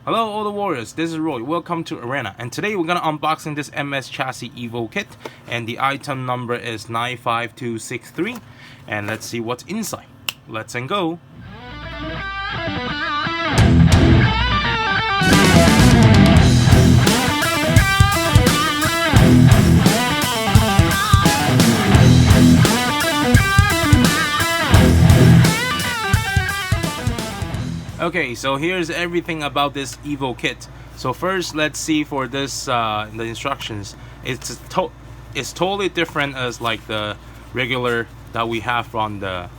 Hello all the warriors, this is Roy, welcome to Arena, and today we're gonna unboxing this MS chassis EVO kit, and the item number is 95263, and let's see what's inside. Let's go. Okay, so here's everything about this EVO kit. So first, let's see for this the instructions. It's totally different as like the regular that we have on the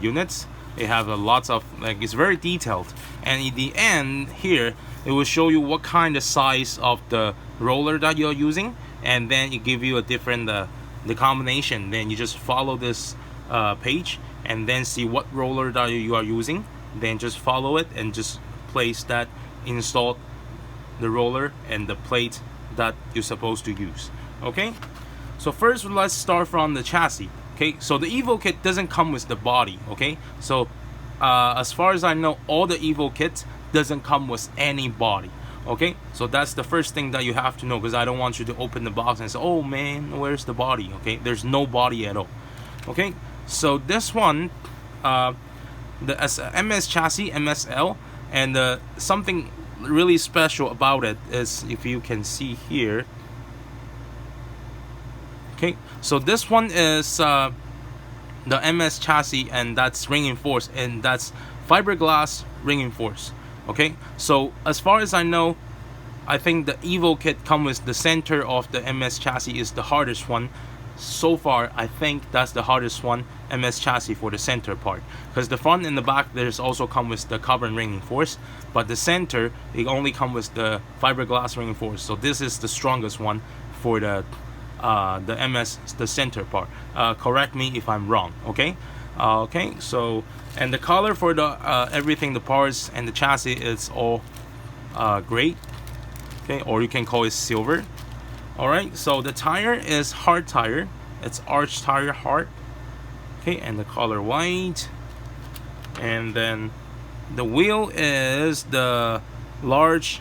units. It have lots of it's very detailed, and in the end here it will show you what kind of size of the roller that you're using, and then it give you a different the combination. Then you just follow this page and then see what roller that you are using. Then just follow it and just place that, install the roller and the plate that you're supposed to use. Okay, so first let's start from the chassis. Okay, so the EVO kit doesn't come with the body. Okay, so as far as I know, all the EVO kits doesn't come with any body. Okay, so that's the first thing that you have to know, because I don't want you to open the box and say, oh man, where's the body? Okay, there's no body at all. Okay, so this one the MS chassis, MSL, and something really special about it is, if you can see here. Okay, so this one is the MS chassis, and that's reinforced, and that's fiberglass reinforced. Okay, so as far as I know, I think the EVO kit come with the center of the MS chassis is the hardest one. So far, I think that's the hardest one, MS chassis, for the center part, because the front and the back there's also come with the carbon reinforced, but the center it only come with the fiberglass reinforced. So this is the strongest one for the MS, the center part. Correct me if I'm wrong. Okay, okay. So, and the color for the everything, the parts and the chassis is all gray. Okay, or you can call it silver. Alright, so the tire is hard tire. It's arch tire hard. Okay, and the color white. And then the wheel is the large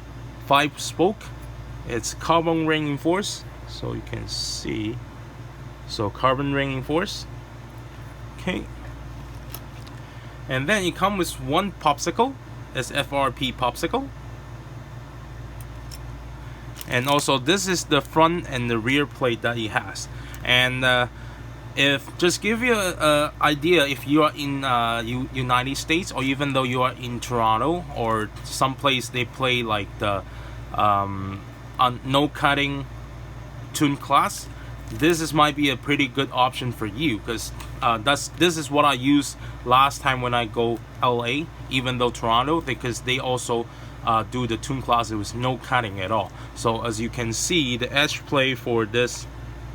5-spoke. It's carbon reinforced, so you can see. So carbon reinforced. Okay. And then it comes with one popsicle. It's FRP popsicle. And also this is the front and the rear plate that it has. And if just give you a idea, if you are in United States, or even though you are in Toronto or someplace they play like the no cutting tune class, this might be a pretty good option for you, because this is what I used last time when I go LA, even though Toronto, because they also do the tune class. It was no cutting at all. So as you can see, the edge plate for this,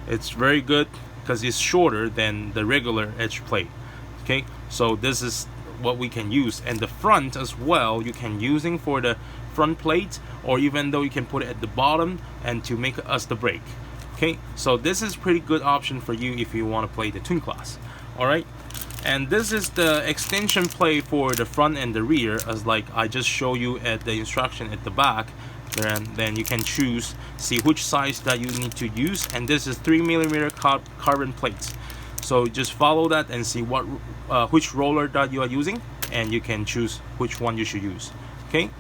it's very good because it's shorter than the regular edge plate. Okay, so this is what we can use. And the front as well, you can using for the front plate, or even though you can put it at the bottom and to make us the brake. Okay, so this is pretty good option for you if you want to play the tune class. All right, and this is the extension plate for the front and the rear, as like I just show you at the instruction at the back. Then you can choose, see which size that you need to use, and this is 3mm carbon plates. So just follow that and see what which roller that you are using, and you can choose which one you should use. Okay.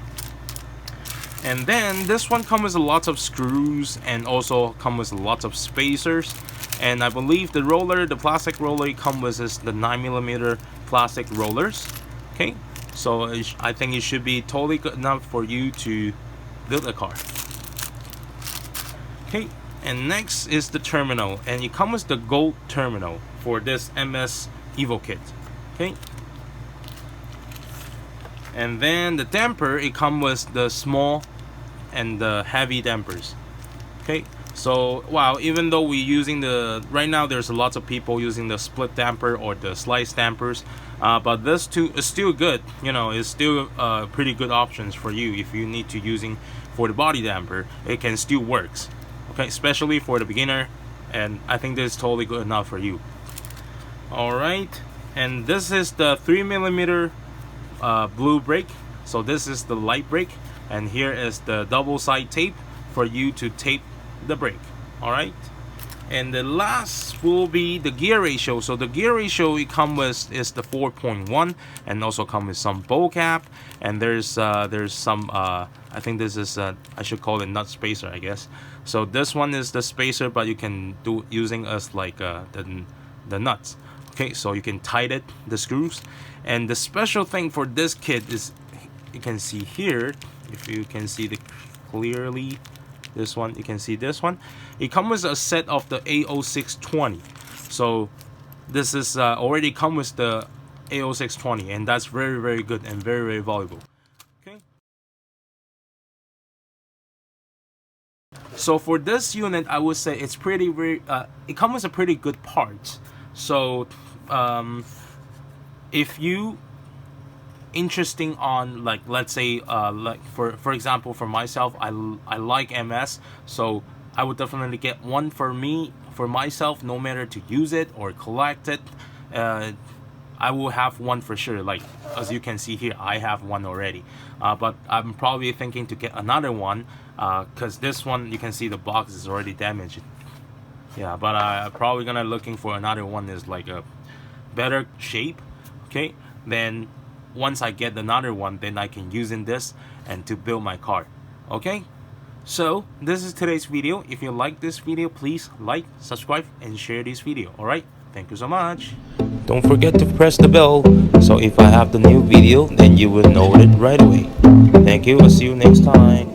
And then this one comes with lots of screws, and also comes with lots of spacers. And I believe the roller, the plastic roller, comes with is the 9mm plastic rollers. Okay, so I think it should be totally good enough for you to build a car. Okay, and next is the terminal, and it comes with the gold terminal for this MS EVO kit. Okay. And then the damper, it comes with the small and the heavy dampers. Okay, so wow, even though we're using right now there's lots of people using the split damper or the slice dampers, but this too is still good. You know, it's still pretty good options for you if you need to using for the body damper. It can still works. Okay, especially for the beginner, and I think this is totally good enough for you. All right, and this is the 3mm blue brake. So this is the light brake, and here is the double side tape for you to tape the brake. All right. And the last will be the gear ratio. So the gear ratio it comes with is the 4.1, and also come with some bowl cap, and there's some I think this is I should call it nut spacer, I guess. So this one is the spacer, but you can do using as like the nuts. Okay, so you can tighten the screws. And the special thing for this kit is, you can see here, if you can see the clearly, this one, you can see this one, it comes with a set of the AO620. So this is already come with the AO620, and that's very, very good and very, very valuable. Okay, so for this unit, I would say it's pretty very it comes with a pretty good parts. So if you interesting on, like, let's say like for example, for myself, I like MS, so I would definitely get one for myself, no matter to use it or collect it. I will have one for sure. Like, as you can see here, I have one already, but I'm probably thinking to get another one, because this one, you can see the box is already damaged. Yeah, but I'm probably gonna looking for another one is like a better shape. Okay, then once I get another one, then I can use in this and to build my car. Okay, so this is today's video. If you like this video, please like, subscribe, and share this video. All right, thank you so much. Don't forget to press the bell, so if I have the new video, then you will know it right away. Thank you. I'll see you next time.